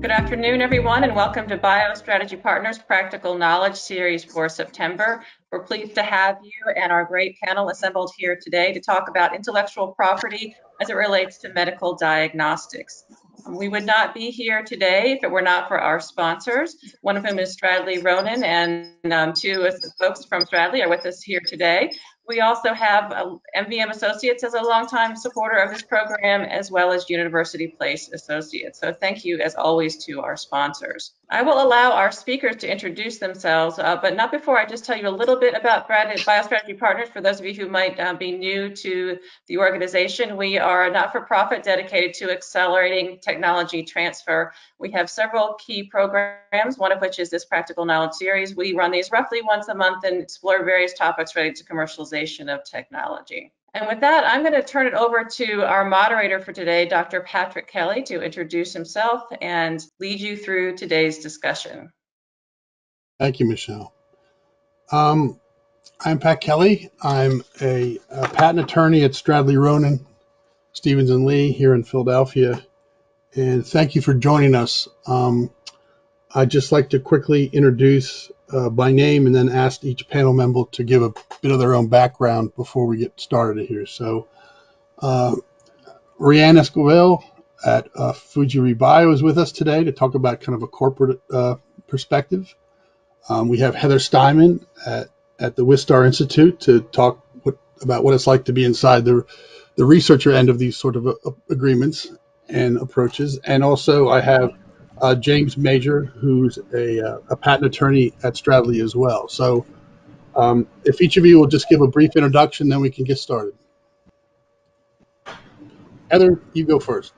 Good afternoon, everyone, and welcome to BioStrategy Partners Practical Knowledge Series for September. We're pleased to have you and our great panel assembled here today to talk about intellectual property as it relates to medical diagnostics. We would not be here today if it were not for our sponsors, one of whom is Stradley Ronon, and two folks from Stradley are with us here today. We also have MVM Associates as a longtime supporter of this program, as well as University Place Associates. So thank you, as always, to our sponsors. I will allow our speakers to introduce themselves, but not before I just tell you a little bit about BioStrategy Partners. For those of you who might be new to the organization, we are a not-for-profit dedicated to accelerating technology transfer. We have several key programs, one of which is this Practical Knowledge Series. We run these roughly once a month and explore various topics related to commercialization of technology. And with that, I'm going to turn it over to our moderator for today, Dr. Patrick Kelly, to introduce himself and lead you through today's discussion. Thank you, Michelle. I'm Pat Kelly. I'm a patent attorney at Stradley, Ronon, Stevens & Lee here in Philadelphia. And thank you for joining us. I'd just like to quickly introduce by name and then ask each panel member to give a bit of their own background before we get started here. So Rianne Esquivel at Fujirebio is with us today to talk about kind of a corporate perspective. We have Heather Steinman at the Wistar Institute to talk about what it's like to be inside the researcher end of these sort of agreements and approaches. And also I have James Major, who's a patent attorney at Stradley as well. So if each of you will just give a brief introduction, then we can get started. Heather, you go first.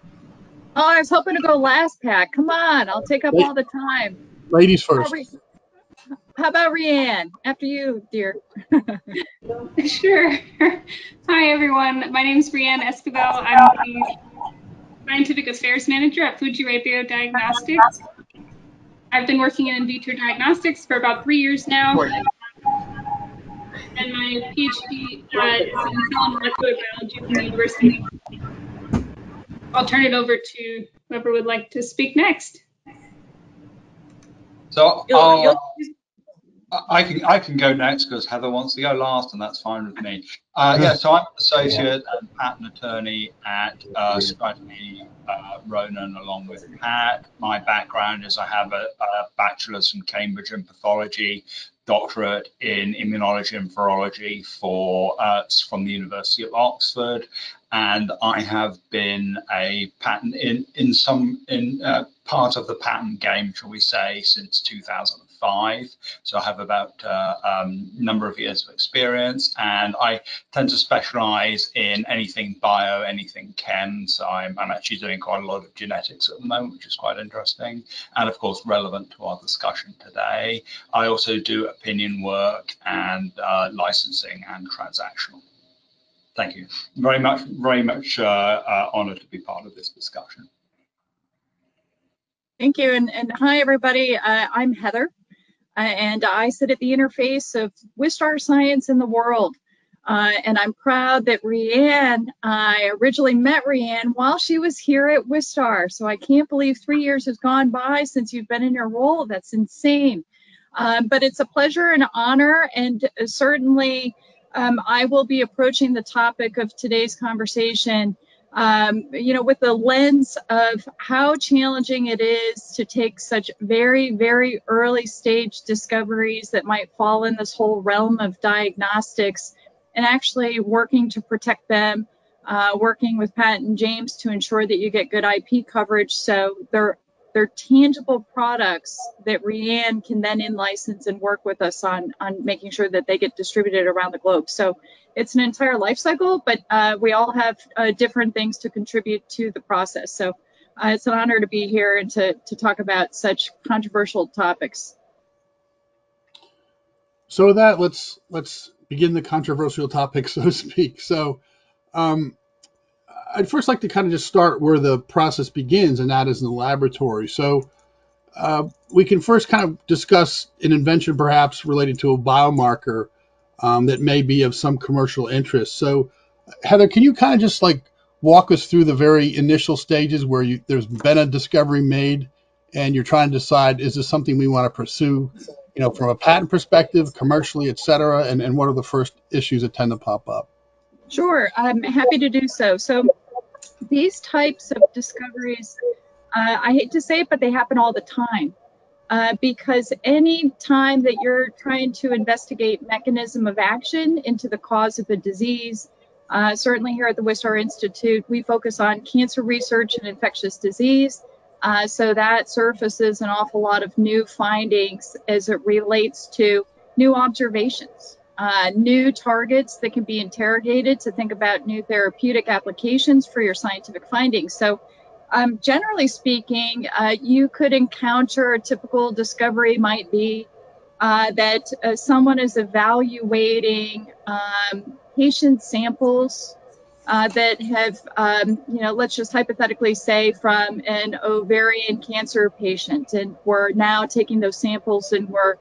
Oh, I was hoping to go last, Pat. Come on, I'll take up all the time. Ladies first. How about Rianne? After you, dear. Sure. Hi, everyone. My name is Rianne Esquivel. I'm the Scientific Affairs Manager at Fujirebio Diagnostics. I've been working in vitro diagnostics for about 3 years now. And my PhD is in cell and molecular biology from the university. I'll turn it over to whoever would like to speak next. So I can go next because Heather wants to go last, and that's fine with me. Yeah, so I'm an associate and patent attorney at Stradley Ronon, along with Pat. My background is I have a bachelor's from Cambridge in pathology, doctorate in immunology and virology from the University of Oxford, and I have been a patent in part of the patent game, shall we say, since 2005. So I have about a number of years of experience, and I tend to specialize in anything bio, anything chem. So I'm actually doing quite a lot of genetics at the moment, which is quite interesting, and of course relevant to our discussion today. I also do opinion work and licensing and transactional. Thank you very much honored to be part of this discussion. Thank you, and hi, everybody. I'm Heather, and I sit at the interface of Wistar science in the world. And I'm proud that Rianne, I originally met Rianne while she was here at Wistar. So I can't believe 3 years has gone by since you've been in your role. That's insane. But it's a pleasure and honor, and certainly I will be approaching the topic of today's conversation with the lens of how challenging it is to take such very, very early stage discoveries that might fall in this whole realm of diagnostics and actually working to protect them, working with Pat and James to ensure that you get good IP coverage. So they're tangible products that Rianne can then in-license and work with us on making sure that they get distributed around the globe. So it's an entire life cycle, but we all have different things to contribute to the process. So it's an honor to be here and to talk about such controversial topics. So with that, let's begin the controversial topic, so to speak. So I'd first like to kind of just start where the process begins, and that is in the laboratory. So we can first kind of discuss an invention perhaps related to a biomarker that may be of some commercial interest. So Heather, can you kind of just like walk us through the very initial stages where there's been a discovery made and you're trying to decide, is this something we want to pursue, from a patent perspective, commercially, et cetera, and what are the first issues that tend to pop up? Sure, I'm happy to do so. So these types of discoveries, I hate to say it, but they happen all the time. Because any time that you're trying to investigate mechanism of action into the cause of a disease, certainly here at the Wistar Institute, we focus on cancer research and infectious disease. So that surfaces an awful lot of new findings as it relates to new observations, new targets that can be interrogated to think about new therapeutic applications for your scientific findings. So generally speaking, you could encounter a typical discovery might be that someone is evaluating patient samples that have, let's just hypothetically say from an ovarian cancer patient, and we're now taking those samples and we're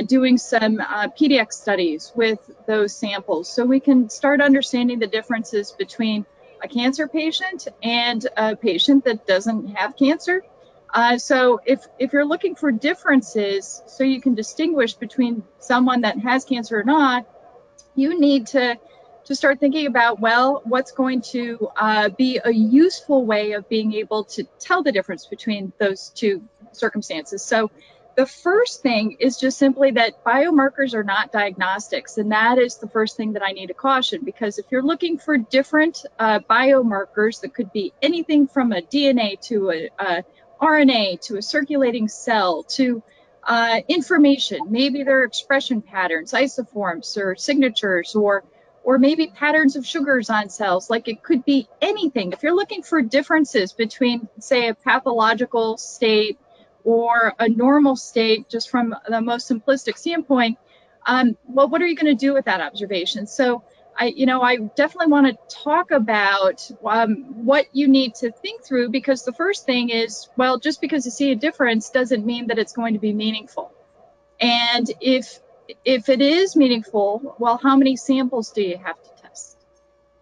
doing some PDX studies with those samples, so we can start understanding the differences between a cancer patient and a patient that doesn't have cancer. So if you're looking for differences so you can distinguish between someone that has cancer or not, you need to start thinking about, well, what's going to be a useful way of being able to tell the difference between those two circumstances. So the first thing is just simply that biomarkers are not diagnostics, and that is the first thing that I need to caution, because if you're looking for different biomarkers that could be anything from a DNA to a RNA to a circulating cell to information, maybe they're expression patterns, isoforms or signatures, or maybe patterns of sugars on cells, like it could be anything. If you're looking for differences between, say, a pathological state or a normal state, just from the most simplistic standpoint, well, what are you going to do with that observation? So I definitely want to talk about what you need to think through, because the first thing is, well, just because you see a difference doesn't mean that it's going to be meaningful. And if it is meaningful, well, how many samples do you have to test?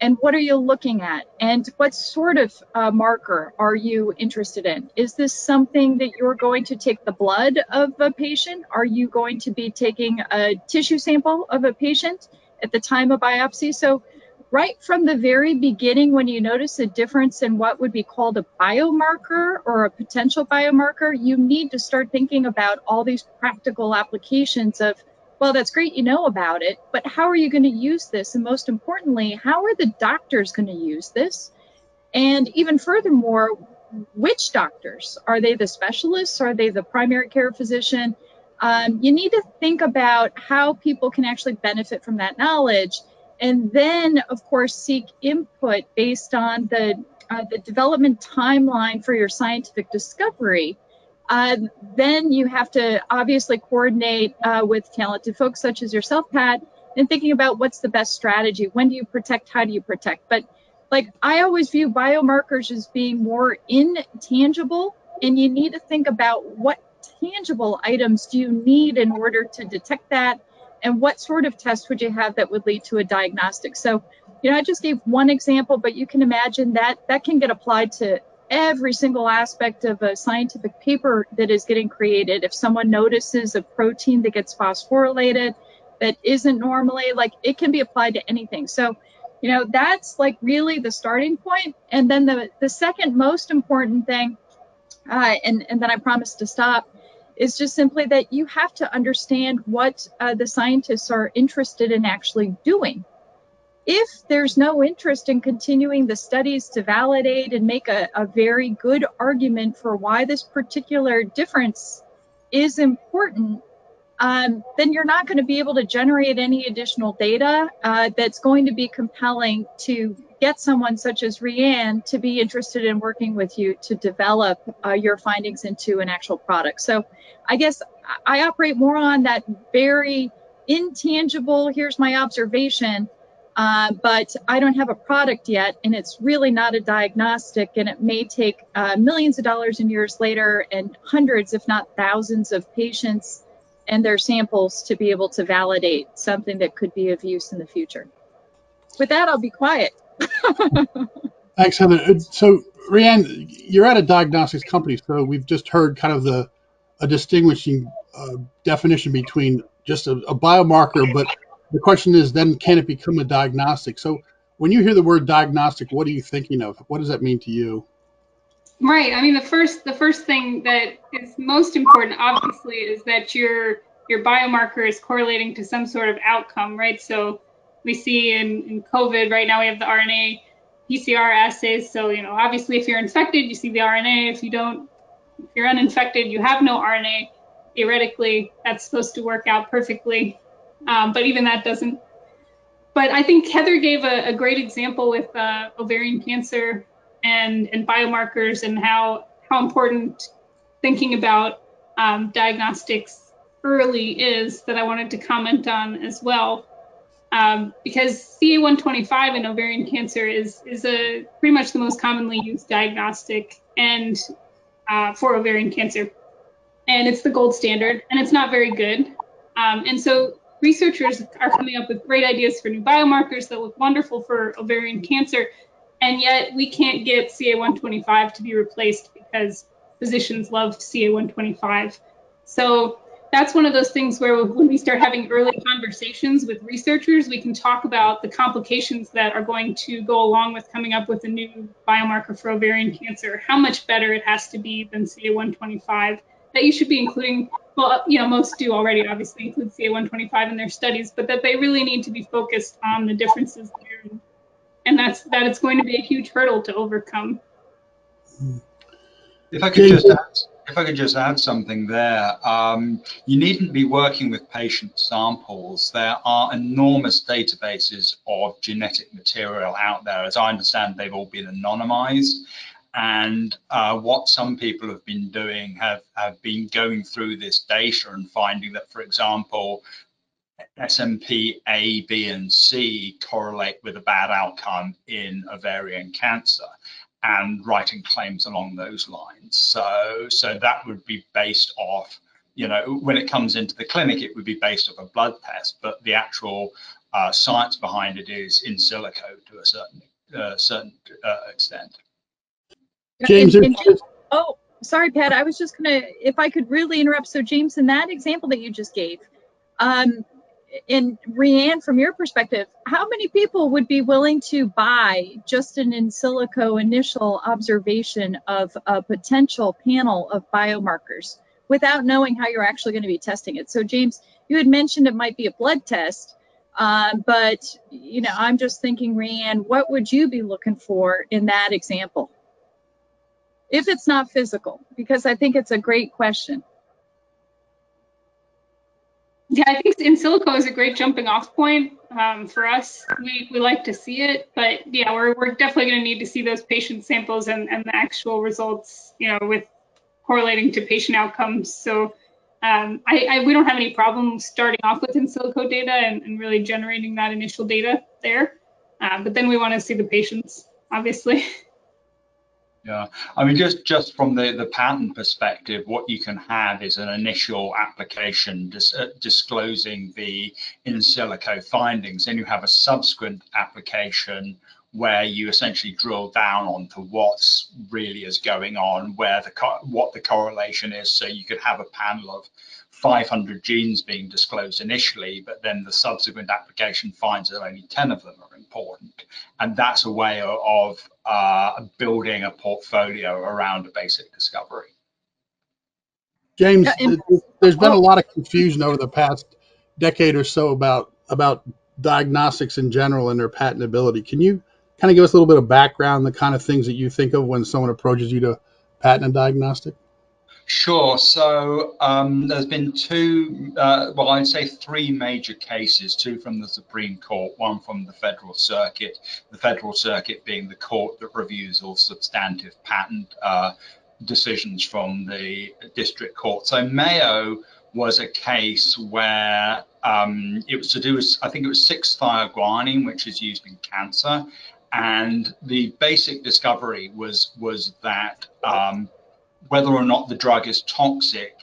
And what are you looking at? And what sort of marker are you interested in? Is this something that you're going to take the blood of a patient? Are you going to be taking a tissue sample of a patient at the time of biopsy? So right from the very beginning, when you notice a difference in what would be called a biomarker or a potential biomarker, you need to start thinking about all these practical applications of, well, that's great, you know about it, but how are you going to use this? And most importantly, how are the doctors going to use this? And even furthermore, which doctors? Are they the specialists? Are they the primary care physician? You need to think about how people can actually benefit from that knowledge. And then, of course, seek input based on the development timeline for your scientific discovery. Then you have to obviously coordinate with talented folks such as yourself, Pat, and thinking about what's the best strategy. When do you protect? How do you protect? But like, I always view biomarkers as being more intangible, and you need to think about what tangible items do you need in order to detect that, and what sort of test would you have that would lead to a diagnostic. So, I just gave one example, but you can imagine that can get applied to every single aspect of a scientific paper that is getting created. If someone notices a protein that gets phosphorylated that isn't normally, like, it can be applied to anything. So, that's like really the starting point. And then the second most important thing, and then I promise to stop, is just simply that you have to understand what the scientists are interested in actually doing. If there's no interest in continuing the studies to validate and make a very good argument for why this particular difference is important, then you're not going to be able to generate any additional data that's going to be compelling to get someone such as Rianne to be interested in working with you to develop your findings into an actual product. So I guess I operate more on that very intangible, here's my observation, but I don't have a product yet, and it's really not a diagnostic, and it may take millions of dollars and years later and hundreds, if not thousands, of patients and their samples to be able to validate something that could be of use in the future. With that, I'll be quiet. Thanks, Heather. So Rianne, you're at a diagnostics company, so we've just heard kind of a distinguishing definition between just a biomarker, but the question is then can it become a diagnostic? So when you hear the word diagnostic, what are you thinking of? What does that mean to you? Right. I mean, the first thing that is most important, obviously, is that your biomarker is correlating to some sort of outcome, right? So we see in COVID right now we have the RNA PCR assays. So obviously, if you're infected, you see the RNA. If you're uninfected, you have no RNA. Theoretically, that's supposed to work out perfectly, but even that doesn't. But I think Heather gave a great example with ovarian cancer and biomarkers and how important thinking about diagnostics early is, that I wanted to comment on as well. Because CA125 in ovarian cancer is pretty much the most commonly used diagnostic and for ovarian cancer. And it's the gold standard, and it's not very good. And so researchers are coming up with great ideas for new biomarkers that look wonderful for ovarian cancer, and yet we can't get CA125 to be replaced because physicians love CA125. So that's one of those things where when we start having early conversations with researchers, we can talk about the complications that are going to go along with coming up with a new biomarker for ovarian cancer, how much better it has to be than CA125, that you should be including. Well, most do already obviously include CA125 in their studies, but that they really need to be focused on the differences there, and that it's going to be a huge hurdle to overcome. If I could just add something there, you needn't be working with patient samples. There are enormous databases of genetic material out there. As I understand, they've all been anonymized. And what some people have been doing have been going through this data and finding that, for example, SMP A, B, and C correlate with a bad outcome in ovarian cancer, and writing claims along those lines. So that would be based off, when it comes into the clinic, it would be based off a blood test, but the actual science behind it is in silico to a certain extent. James, oh, sorry, Pat. I was just gonna, if I could really interrupt. So, James, in that example that you just gave, and Rianne, from your perspective, how many people would be willing to buy just an in silico initial observation of a potential panel of biomarkers without knowing how you're actually going to be testing it? So, James, you had mentioned it might be a blood test, but I'm just thinking, Rianne, what would you be looking for in that example? If it's not physical, because I think it's a great question. Yeah, I think in silico is a great jumping off point for us. We like to see it, but yeah, we're definitely going to need to see those patient samples and the actual results, with correlating to patient outcomes. So we don't have any problem starting off with in silico data and really generating that initial data there. But then we want to see the patients, obviously. Yeah, I mean, just from the patent perspective, what you can have is an initial application disclosing the in silico findings, and you have a subsequent application where you essentially drill down onto what's really is going on, what the correlation is. So you could have a panel of 500 genes being disclosed initially, but then the subsequent application finds that only 10 of them are important. And that's a way of building a portfolio around a basic discovery. James, there's been a lot of confusion over the past decade or so about diagnostics in general and their patentability. Can you kind of give us a little bit of background, the kind of things that you think of when someone approaches you to patent a diagnostic? Sure. So there's been I'd say three major cases, two from the Supreme Court, one from the Federal Circuit being the court that reviews all substantive patent decisions from the district court. So Mayo was a case where it was to do with, I think it was 6-thioguanine, which is used in cancer. And the basic discovery was that whether or not the drug is toxic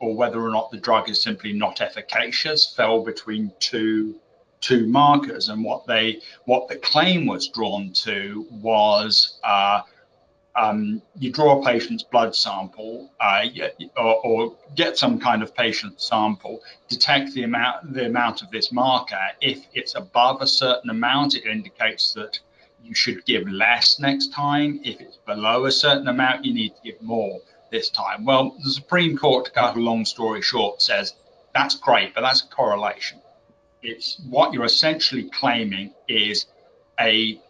or whether or not the drug is simply not efficacious fell between two markers. And what the claim was drawn to was you draw a patient's blood sample or get some kind of patient sample, detect the amount of this marker. If it's above a certain amount, it indicates that you should give less next time. If it's below a certain amount, you need to give more this time. Well, the Supreme Court, to cut a long story short, says that's great, but that's a correlation. It's what you're essentially claiming is a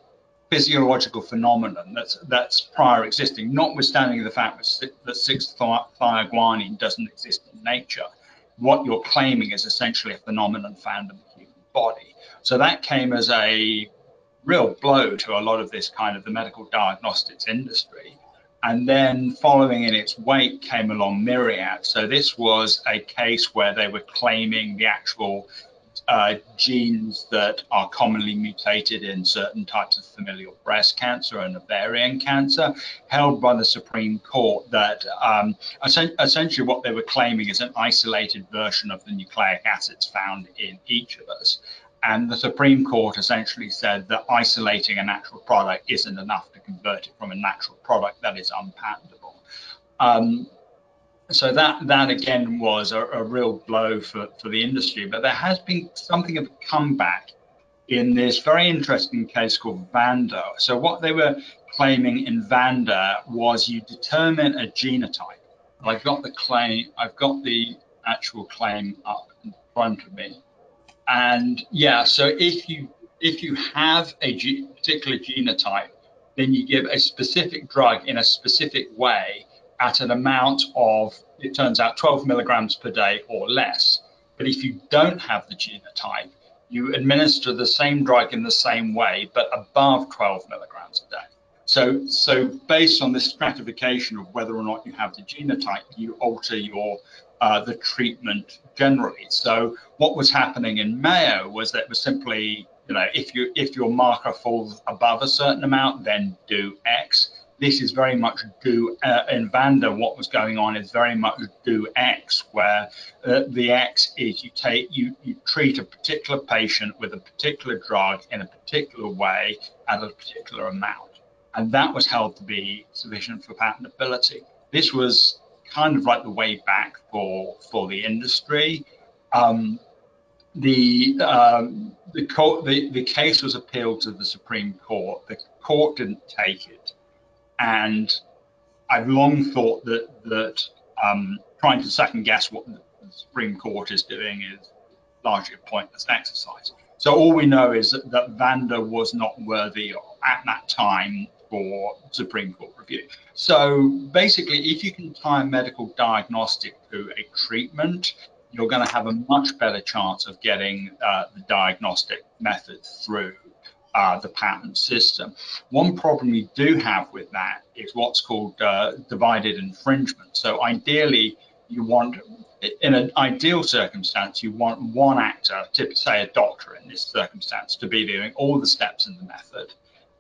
physiological phenomenon that's prior existing, notwithstanding the fact that 6-thioguanine doesn't exist in nature. What you're claiming is essentially a phenomenon found in the human body. So that came as a real blow to a lot of this kind of the medical diagnostics industry. And then following in its wake came along Myriad. So this was a case where they were claiming the actual genes that are commonly mutated in certain types of familial breast cancer and ovarian cancer, held by the Supreme Court that essentially what they were claiming is an isolated version of the nucleic acids found in each of us. And the Supreme Court essentially said that isolating a natural product isn't enough to convert it from a natural product that is unpatentable. So that again was a real blow for the industry. But there has been something of a comeback in this very interesting case called Vanda. So what they were claiming in Vanda was you determine a genotype. I've got the actual claim up in front of me. And yeah, so if you have a particular genotype, then you give a specific drug in a specific way at an amount of, it turns out, 12 milligrams per day or less. But if you don't have the genotype, you administer the same drug in the same way, but above 12 milligrams a day. So based on this stratification of whether or not you have the genotype, you alter your the treatment generally. So what was happening in Mayo was that it was simply, if your marker falls above a certain amount, then do X. This is very much do in Vanda. What was going on is very much do X, where the X is you treat a particular patient with a particular drug in a particular way at a particular amount, and that was held to be sufficient for patentability. This was kind of like the way back for the industry. The case was appealed to the Supreme Court. The court didn't take it, and I've long thought that trying to second guess what the Supreme Court is doing is largely a pointless exercise. So all we know is that Vanda was not worthy at that time for Supreme Court review. So basically, if you can tie a medical diagnostic to a treatment, you're going to have a much better chance of getting the diagnostic method through the patent system. One problem you do have with that is what's called divided infringement. So ideally, you want, in an ideal circumstance, you want one actor, say a doctor in this circumstance, to be doing all the steps in the method,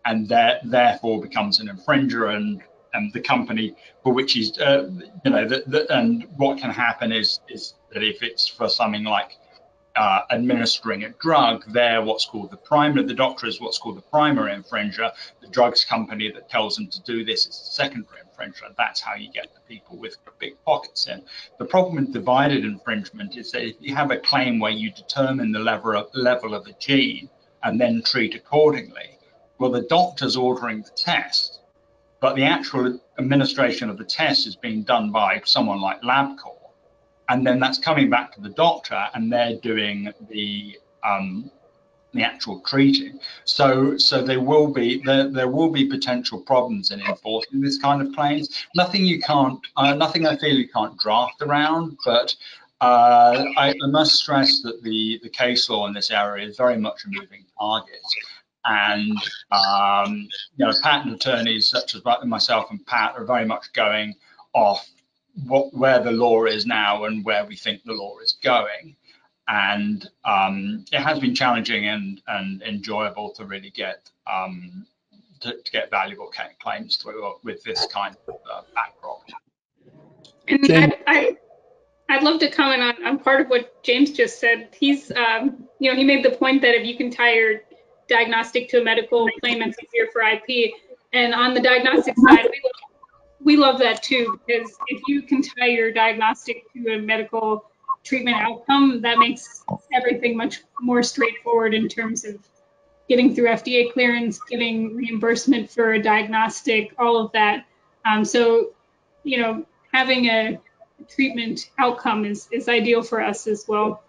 and therefore becomes an infringer, and the company for which he's, and what can happen is that if it's for something like administering a drug, the doctor is what's called the primary infringer. The drugs company that tells them to do this is the secondary infringer. That's how you get the people with big pockets in. The problem with divided infringement is that if you have a claim where you determine the level of a gene and then treat accordingly, well, the doctor's ordering the test, but the actual administration of the test is being done by someone like LabCorp. And then that's coming back to the doctor, and they're doing the actual treating. So there will be potential problems in enforcing this kind of claims. Nothing I feel you can't draft around, but I must stress that the case law in this area is very much a moving target. And patent attorneys such as myself and Pat are very much going off where the law is now and where we think the law is going. And it has been challenging and enjoyable to really get to get valuable claims through with this kind of backdrop. And I'd love to comment on part of what James just said. He's he made the point that if you can tie your diagnostic to a medical claim, it's easier for IP. And on the diagnostic side, we look we love that too, because if you can tie your diagnostic to a medical treatment outcome, that makes everything much more straightforward in terms of getting through FDA clearance, getting reimbursement for a diagnostic, all of that. So, you know, having a treatment outcome is ideal for us as well.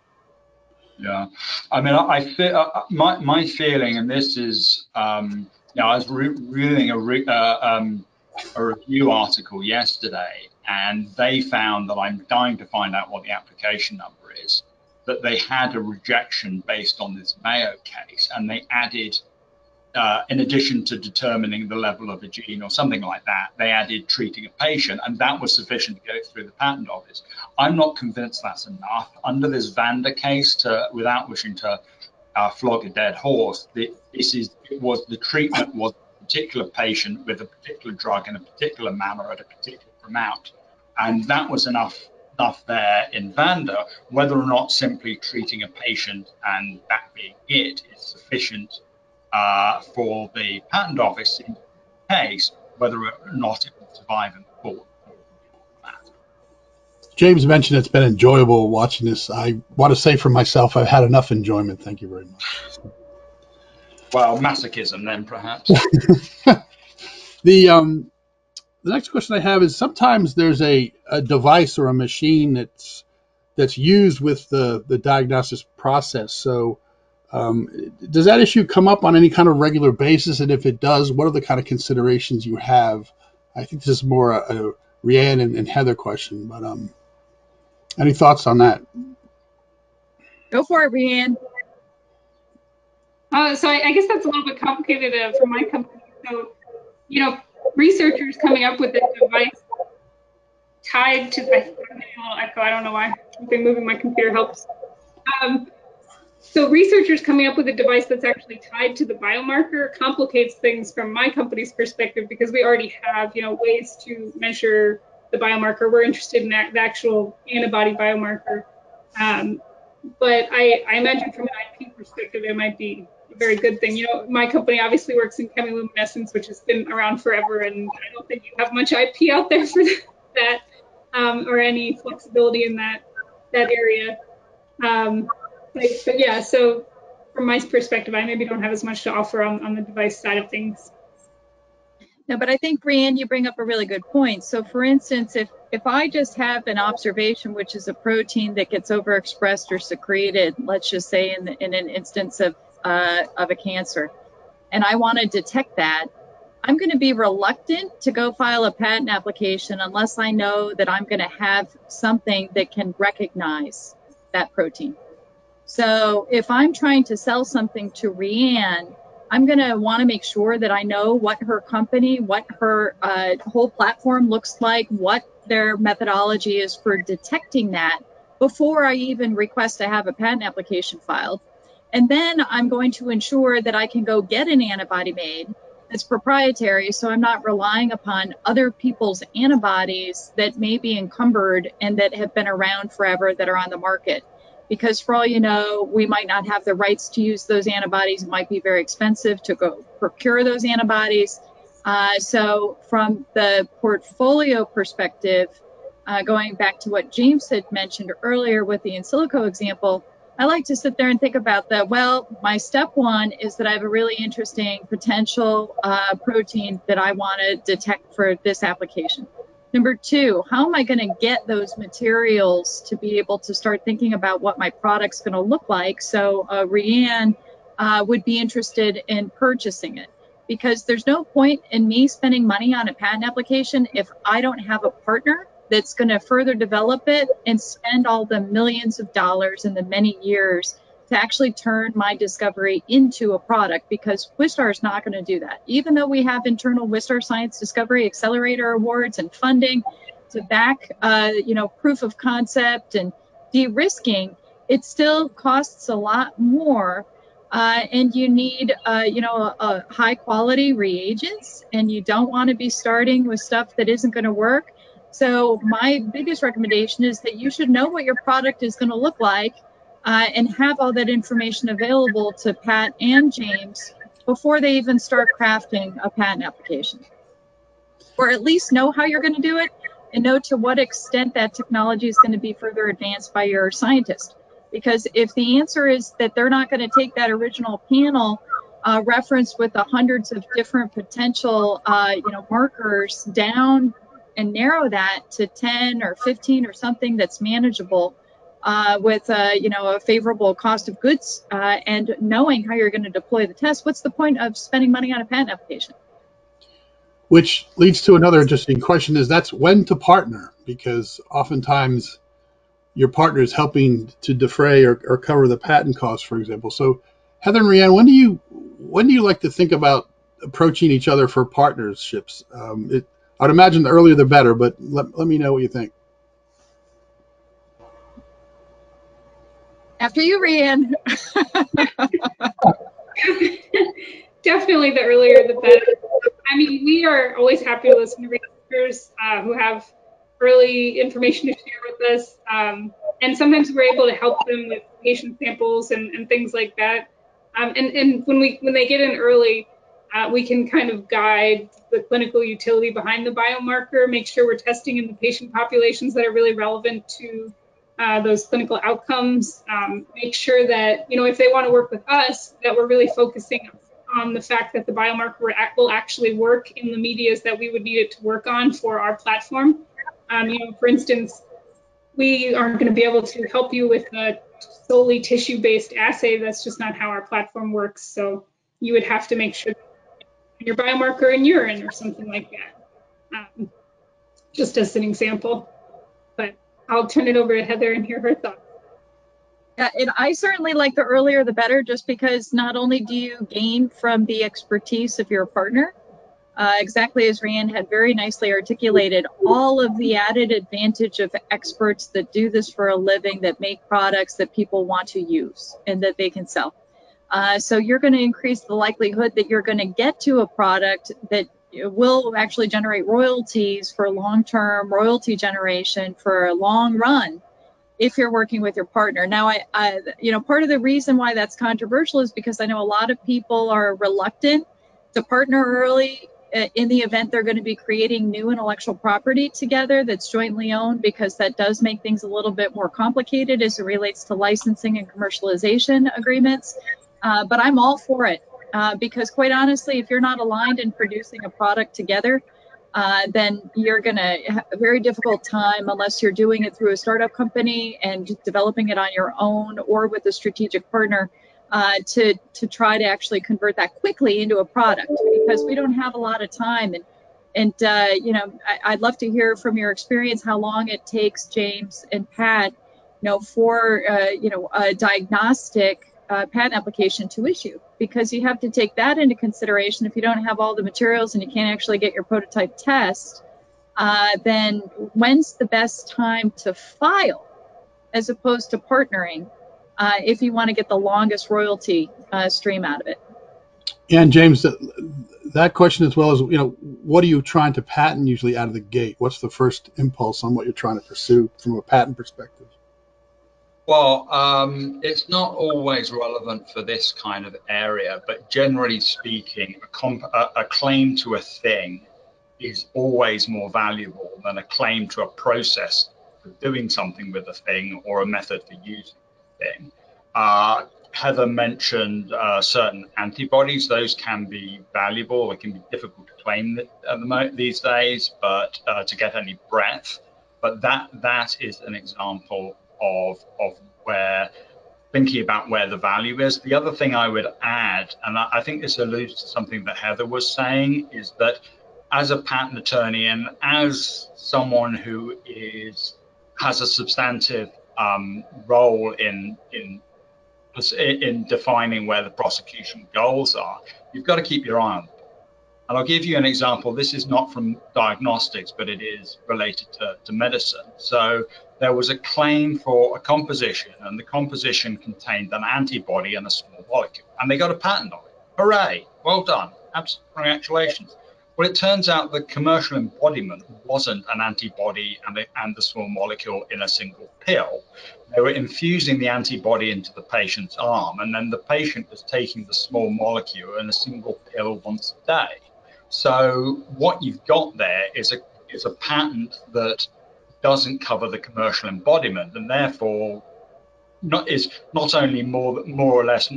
Yeah, I mean, I feel my feeling, and this is, you know, I was reading a review article yesterday, and they found that I'm dying to find out what the application number is. That they had a rejection based on this Mayo case, and they added, in addition to determining the level of a gene or something like that, they added treating a patient, and that was sufficient to get it through the patent office. I'm not convinced that's enough. Under this Vanda case, without wishing to flog a dead horse, the treatment was a particular patient with a particular drug in a particular manner at a particular amount, and that was enough there in Vanda. Whether or not simply treating a patient and that being it is sufficient for the patent office in the case, whether or not it will survive in the court. James mentioned it's been enjoyable watching this. I want to say for myself, I've had enough enjoyment. Thank you very much. Well, masochism then, perhaps. The next question I have is, sometimes there's a device or a machine that's used with the diagnosis process. So does that issue come up on any kind of regular basis? And if it does, what are the kind of considerations you have? I think this is more a Rianne and Heather question, but any thoughts on that? Go for it, Rianne. So I guess that's a little bit complicated for my company. So, you know, researchers coming up with a device tied to, I'm getting a little echo, I don't know why. I think moving my computer helps. So researchers coming up with a device that's actually tied to the biomarker complicates things from my company's perspective, because we already have, you know, ways to measure the biomarker. We're interested in the actual antibody biomarker. But I imagine from an IP perspective, it might be a very good thing. You know, my company obviously works in chemiluminescence, which has been around forever, and I don't think you have much IP out there for that, or any flexibility in that area. But yeah, so from my perspective, I maybe don't have as much to offer on the device side of things. No, but I think, Rianne, you bring up a really good point. So for instance, if I just have an observation, which is a protein that gets overexpressed or secreted, let's just say in an instance of a cancer, and I want to detect that, I'm going to be reluctant to go file a patent application unless I know that I'm going to have something that can recognize that protein. So if I'm trying to sell something to Rianne, I'm going to want to make sure that I know what her company, what her whole platform looks like, what their methodology is for detecting that before I even request to have a patent application filed. And then I'm going to ensure that I can go get an antibody made that's proprietary, so I'm not relying upon other people's antibodies that may be encumbered and that have been around forever that are on the market. Because for all you know, we might not have the rights to use those antibodies. It might be very expensive to go procure those antibodies. So from the portfolio perspective, going back to what James had mentioned earlier with the in silico example, I like to sit there and think about that. Well, my step one is that I have a really interesting potential protein that I want to detect for this application. Number two, how am I going to get those materials to be able to start thinking about what my product's going to look like? So Rianne would be interested in purchasing it, because there's no point in me spending money on a patent application if I don't have a partner that's going to further develop it and spend all the millions of dollars and the many years to actually turn my discovery into a product, because Wistar is not going to do that. Even though we have internal Wistar Science Discovery Accelerator Awards and funding to back, proof of concept and de-risking, it still costs a lot more. And you need, high quality reagents, and you don't want to be starting with stuff that isn't going to work. So my biggest recommendation is that you should know what your product is going to look like, and have all that information available to Pat and James before they even start crafting a patent application. or at least know how you're going to do it and know to what extent that technology is going to be further advanced by your scientist. Because if the answer is that they're not going to take that original panel reference with the hundreds of different potential markers down and narrow that to 10 or 15 or something that's manageable with a favorable cost of goods and knowing how you're going to deploy the test, what's the point of spending money on a patent application? Which leads to another interesting question, is that's when to partner, because oftentimes your partner is helping to defray or cover the patent costs, for example. So Heather and Rianne, when do you like to think about approaching each other for partnerships? I'd imagine the earlier the better, but let me know what you think. After you, Rianne. Definitely the earlier the better. I mean, we are always happy to listen to researchers who have early information to share with us. And sometimes we're able to help them with patient samples and things like that. And when they get in early, we can kind of guide the clinical utility behind the biomarker, make sure we're testing in the patient populations that are really relevant to those clinical outcomes, make sure that, if they want to work with us, that we're really focusing on the fact that the biomarker will actually work in the medias that we would need it to work on for our platform. For instance, we aren't going to be able to help you with a solely tissue-based assay. That's just not how our platform works. So you would have to make sure your biomarker in urine or something like that, just as an example. But I'll turn it over to Heather and hear her thoughts. And I certainly like the earlier the better, just because not only do you gain from the expertise of your partner, exactly as Rianne had very nicely articulated, all of the added advantage of experts that do this for a living, that make products that people want to use and that they can sell. So you're going to increase the likelihood that you're going to get to a product that will actually generate royalties for long-term royalty generation for a long run if you're working with your partner. Now, part of the reason why that's controversial is because I know a lot of people are reluctant to partner early in the event they're going to be creating new intellectual property together that's jointly owned, because that does make things a little bit more complicated as it relates to licensing and commercialization agreements. But I'm all for it because, quite honestly, if you're not aligned in producing a product together, then you're going to have a very difficult time, unless you're doing it through a startup company and just developing it on your own or with a strategic partner, to try to actually convert that quickly into a product, because we don't have a lot of time. And I'd love to hear from your experience how long it takes, James and Pat, for a diagnostic patent application to issue, because you have to take that into consideration. If you don't have all the materials and you can't actually get your prototype test, then when's the best time to file as opposed to partnering if you want to get the longest royalty stream out of it? And James, that question as well is, what are you trying to patent usually out of the gate? What's the first impulse on what you're trying to pursue from a patent perspective? Well, it's not always relevant for this kind of area, but generally speaking, a claim to a thing is always more valuable than a claim to a process for doing something with a thing or a method for using the thing. Heather mentioned certain antibodies. Those can be valuable. It can be difficult to claim these days, but to get any breadth. But that is an example of where thinking about where the value is. The other thing I would add, and I think this alludes to something that Heather was saying, is that as a patent attorney and as someone who has a substantive role in defining where the prosecution goals are, you've got to keep your eye on them. And I'll give you an example. This is not from diagnostics, but it is related to medicine. So there was a claim for a composition, and the composition contained an antibody and a small molecule, and they got a patent on it. Hooray! Well done. Absolute congratulations. Well, it turns out the commercial embodiment wasn't an antibody and the small molecule in a single pill. They were infusing the antibody into the patient's arm, and then the patient was taking the small molecule in a single pill once a day. So what you've got there is a patent that doesn't cover the commercial embodiment, and therefore is not only more or less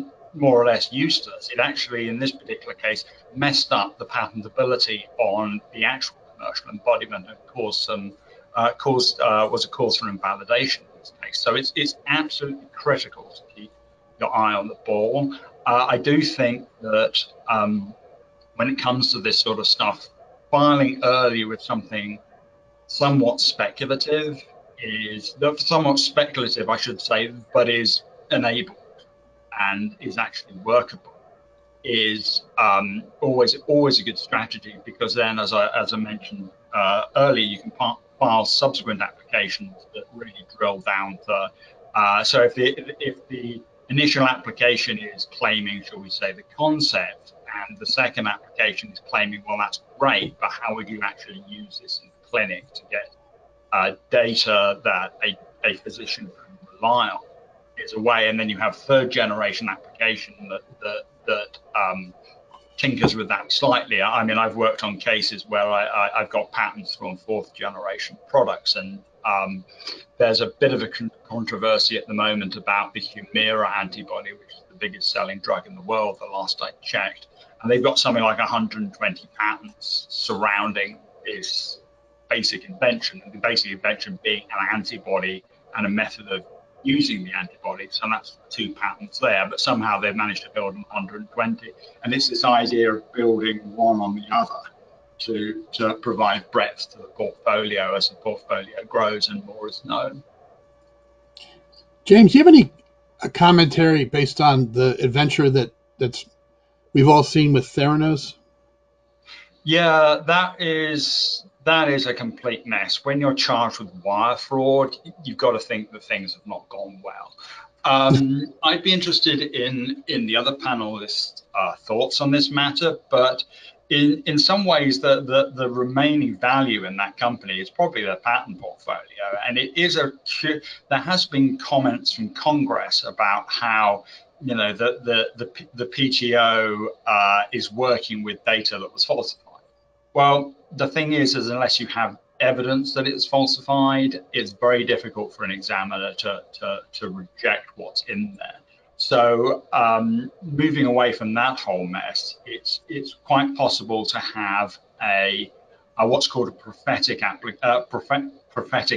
useless. It actually, in this particular case, messed up the patentability on the actual commercial embodiment and caused some was a cause for invalidation in this case. So it's absolutely critical to keep your eye on the ball. I do think that when it comes to this sort of stuff, filing early with something somewhat speculative, I should say, but is enabled and is actually workable, is always a good strategy, because then, as I mentioned earlier, you can file subsequent applications that really drill down to. So if the initial application is claiming, shall we say, the concept, and the second application is claiming, well, that's great, but how would you actually use this in the clinic to get data that a physician can rely on, is a way. And then you have third generation application that tinkers with that slightly. I mean, I've worked on cases where I've got patents on fourth generation products, and there's a bit of a controversy at the moment about the Humira antibody, which is the biggest selling drug in the world, the last I checked. And they've got something like 120 patents surrounding this basic invention, and the basic invention being an antibody and a method of using the antibody. So that's 2 patents there, but somehow they've managed to build 120. And it's this idea of building one on the other to provide breadth to the portfolio as the portfolio grows and more is known. James, do you have any commentary based on the adventure that's we've all seen with Theranose? Yeah, that is a complete mess. When you're charged with wire fraud, you've got to think that things have not gone well. I'd be interested in the other panelists' thoughts on this matter, but in some ways, the remaining value in that company is probably their patent portfolio, and it is there has been comments from Congress about how, you know, the PTO is working with data that was falsified. Well, the thing is unless you have evidence that it's falsified, it's very difficult for an examiner to reject what's in there. So moving away from that whole mess, it's quite possible to have a what's called a prophetic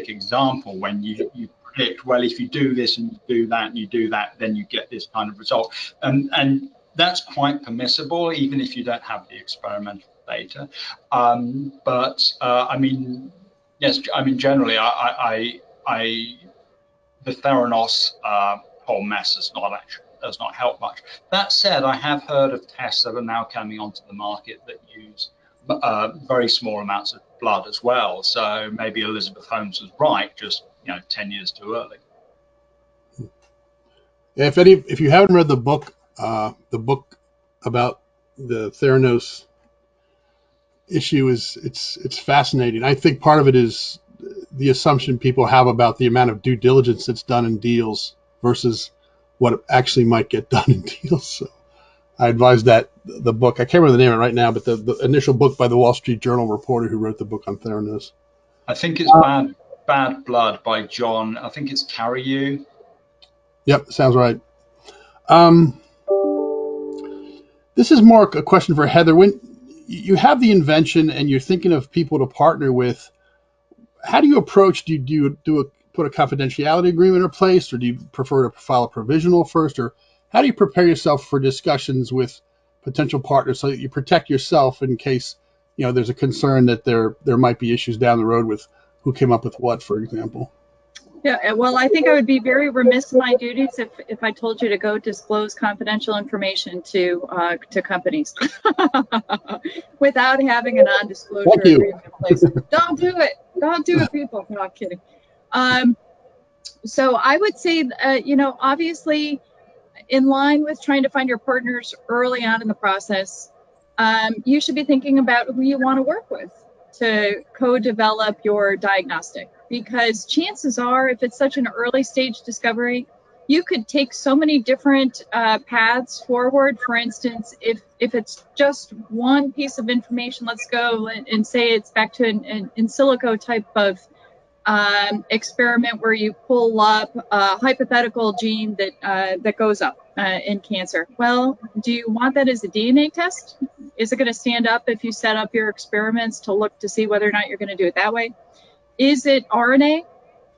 example, when you predict, well, if you do this and you do that and you do that, then you get this kind of result, and that's quite permissible even if you don't have the experimental data. I mean, yes, I mean, generally, the Theranose whole mess does not help much. That said, I have heard of tests that are now coming onto the market that use very small amounts of blood as well. So maybe Elizabeth Holmes was right, just 10 years too early. If you haven't read the book about the Theranose issue, it's fascinating. I think part of it is the assumption people have about the amount of due diligence that's done in deals versus what actually might get done in deals. So I advise that the book, I can't remember the name of it right now, but the initial book by the Wall Street Journal reporter who wrote the book on Theranose. I think it's Bad Blood by John. I think it's Carreyrou. Yep, sounds right. This is more a question for Heather. When you have the invention and you're thinking of people to partner with, how do you approach? Do you put a confidentiality agreement in place, or do you prefer to file a provisional first, or how do you prepare yourself for discussions with potential partners so that you protect yourself in case there's a concern that there might be issues down the road with who came up with what, for example? Yeah, well, I think I would be very remiss in my duties if I told you to go disclose confidential information to companies without having a non-disclosure agreement in place. Don't do it. Don't do it, people. No, I'm kidding. So I would say, obviously, in line with trying to find your partners early on in the process, you should be thinking about who you want to work with to co-develop your diagnostic, because chances are, if it's such an early stage discovery, you could take so many different paths forward. For instance, if it's just one piece of information, let's go and say it's back to an in silico type of experiment where you pull up a hypothetical gene that goes up in cancer. Well, do you want that as a DNA test? Is it going to stand up if you set up your experiments to look to see whether or not you're going to do it that way? Is it RNA?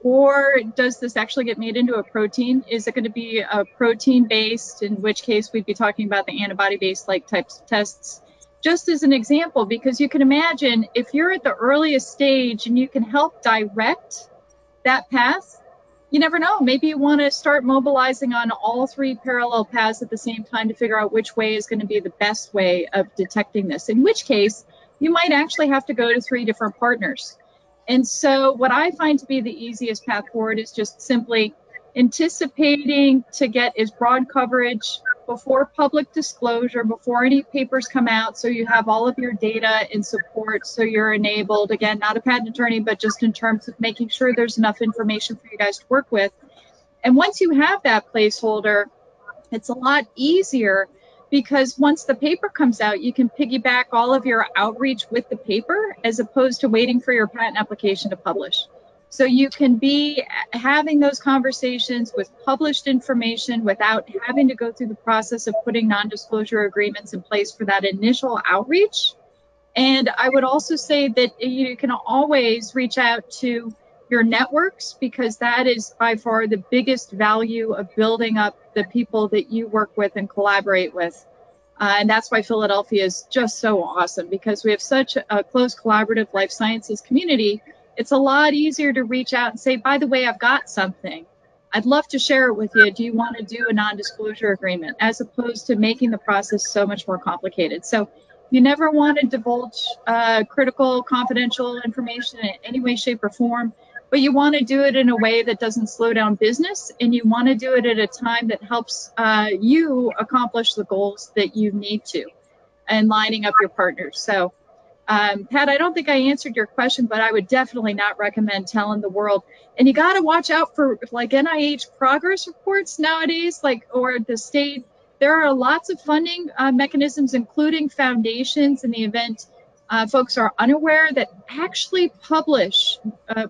Or does this actually get made into a protein? Is it going to be a protein-based, in which case we'd be talking about the antibody-based like types of tests? Just as an example, because you can imagine if you're at the earliest stage and you can help direct that path, you never know. Maybe you want to start mobilizing on all three parallel paths at the same time to figure out which way is going to be the best way of detecting this, in which case you might actually have to go to 3 different partners. And so what I find to be the easiest path forward is just simply anticipating to get as broad coverage before public disclosure, before any papers come out, so you have all of your data and support, so you're enabled. Again, not a patent attorney, but just in terms of making sure there's enough information for you guys to work with. And once you have that placeholder, it's a lot easier, because once the paper comes out, you can piggyback all of your outreach with the paper as opposed to waiting for your patent application to publish. So you can be having those conversations with published information without having to go through the process of putting non-disclosure agreements in place for that initial outreach. And I would also say that you can always reach out to your networks, because that is by far the biggest value of building up the people that you work with and collaborate with. And that's why Philadelphia is just so awesome, because we have such a close collaborative life sciences community. It's a lot easier to reach out and say, by the way, I've got something. I'd love to share it with you. Do you want to do a non-disclosure agreement? As opposed to making the process so much more complicated. So you never want to divulge critical, confidential information in any way, shape, or form. But you want to do it in a way that doesn't slow down business, and you want to do it at a time that helps you accomplish the goals that you need to, and lining up your partners. So, Pat, I don't think I answered your question, but I would definitely not recommend telling the world. And you got to watch out for like NIH progress reports nowadays, like, or the state. There are lots of funding mechanisms, including foundations, in the event folks are unaware, that actually publish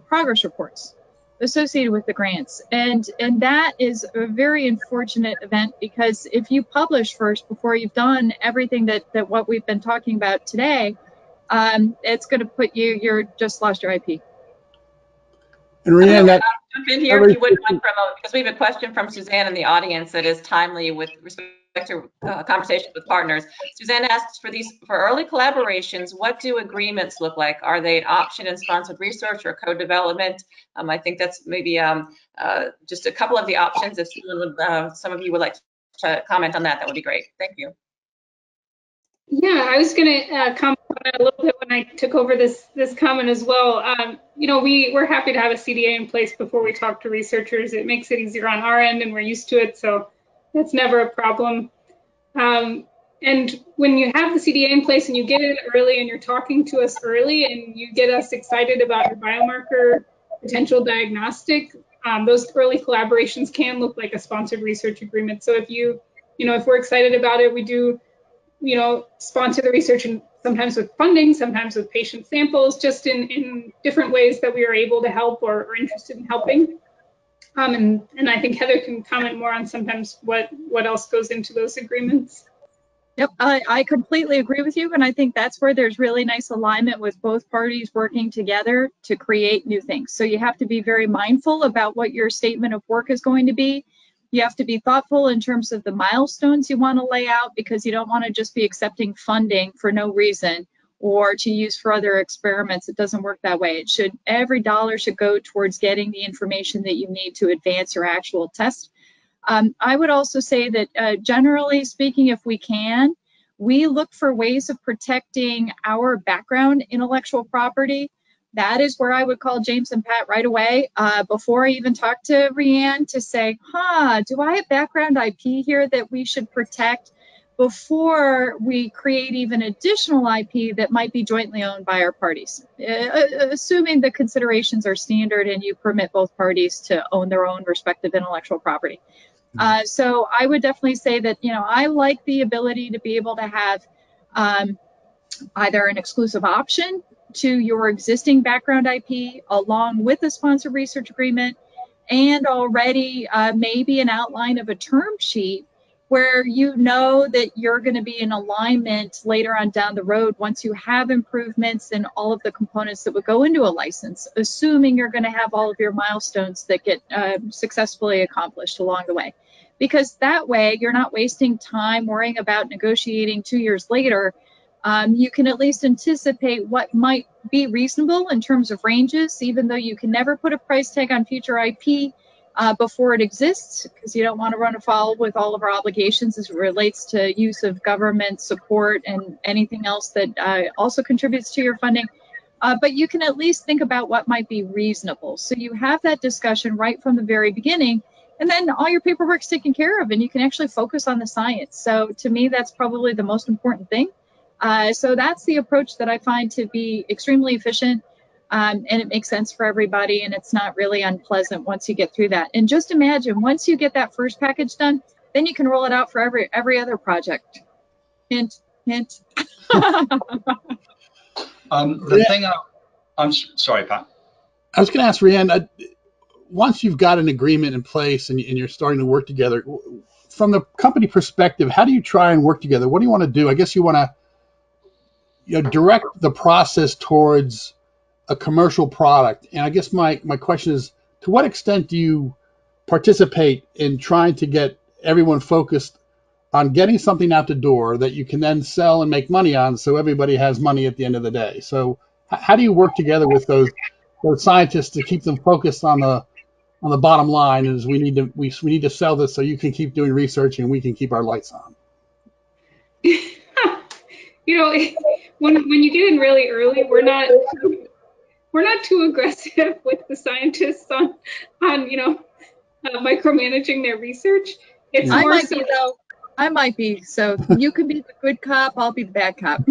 progress reports associated with the grants. And that is a very unfortunate event, because if you publish first before you've done everything that what we've been talking about today, it's going to put you're just lost your IP. And Rianne, that jump in here if you wouldn't mind, because we have a question from Suzanne in the audience that is timely with respect to conversations with partners. Suzanne asks, for early collaborations, what do agreements look like? Are they an option in sponsored research or co-development? I think that's maybe just a couple of the options. If some of you would like to comment on that, that would be great. Thank you. Yeah, I was going to comment on that a little bit when I took over this comment as well. You know, we're happy to have a CDA in place before we talk to researchers. It makes it easier on our end, and we're used to it, so that's never a problem. And when you have the CDA in place and you get it early and you're talking to us early and you get us excited about your biomarker potential diagnostic, those early collaborations can look like a sponsored research agreement. So if if we're excited about it, we do sponsor the research, and sometimes with funding, sometimes with patient samples, just in different ways that we are able to help or interested in helping. And I think Heather can comment more on sometimes what else goes into those agreements. Yep, I completely agree with you. And I think that's where there's really nice alignment with both parties working together to create new things. So you have to be very mindful about what your statement of work is going to be. You have to be thoughtful in terms of the milestones you want to lay out, because you don't want to just be accepting funding for no reason or to use for other experiments. It doesn't work that way. Every dollar should go towards getting the information that you need to advance your actual test. I would also say that generally speaking, if we can, we look for ways of protecting our background intellectual property. That is where I would call James and Pat right away before I even talk to Rianne to say, do I have background IP here that we should protect before we create even additional IP that might be jointly owned by our parties, assuming the considerations are standard and you permit both parties to own their own respective intellectual property. So I would definitely say that, I like the ability to be able to have either an exclusive option to your existing background IP along with a sponsored research agreement, and already maybe an outline of a term sheet where you know that you're going to be in alignment later on down the road once you have improvements in all of the components that would go into a license, assuming you're going to have all of your milestones that get successfully accomplished along the way. Because that way you're not wasting time worrying about negotiating 2 years later. You can at least anticipate what might be reasonable in terms of ranges, even though you can never put a price tag on future IP before it exists, because you don't want to run afoul with all of our obligations as it relates to use of government support and anything else that also contributes to your funding. But you can at least think about what might be reasonable. So you have that discussion right from the very beginning, and then all your paperwork's taken care of, and you can actually focus on the science. So to me, that's probably the most important thing. So that's the approach that I find to be extremely efficient, and it makes sense for everybody, and it's not really unpleasant once you get through that. And just imagine, once you get that first package done, then you can roll it out for every other project. Hint, hint. I'm sorry, Pat. I was going to ask Rianne, once you've got an agreement in place and you're starting to work together, from the company perspective, how do you try and work together? What do you want to do? I guess you want to direct the process towards a commercial product. And I guess my question is, to what extent do you participate in trying to get everyone focused on getting something out the door that you can then sell and make money on, so everybody has money at the end of the day? So how do you work together with those scientists to keep them focused on the bottom line? Is we need to sell this so you can keep doing research and we can keep our lights on? When you get in really early, we're not too aggressive with the scientists on micromanaging their research. It's I might be, though. I might be. So you can be the good cop, I'll be the bad cop.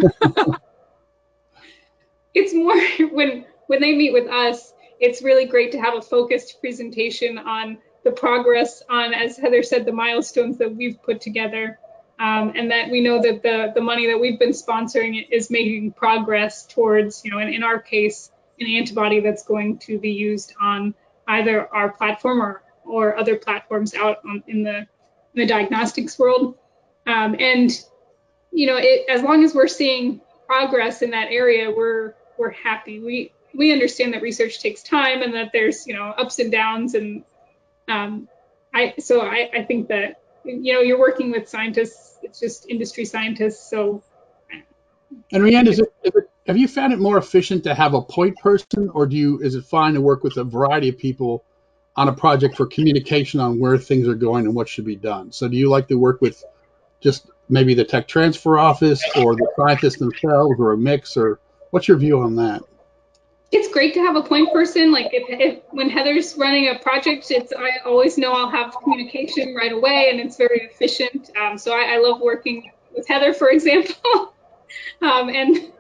It's more when they meet with us, it's really great to have a focused presentation on the progress on, as Heather said, the milestones that we've put together, and that we know that the money that we've been sponsoring is making progress towards, in our case, an antibody that's going to be used on either our platform or other platforms out in the diagnostics world. And as long as we're seeing progress in that area, we're happy. We understand that research takes time and that there's ups and downs, and I think that you're working with scientists. It's just industry scientists. So. And Rianne, have you found it more efficient to have a point person, or is it fine to work with a variety of people on a project for communication on where things are going and what should be done? So do you like to work with just maybe the tech transfer office or the scientists themselves, or a mix, or what's your view on that? It's great to have a point person. Like when Heather's running a project, I always know I'll have communication right away, and it's very efficient. So I love working with Heather, for example. And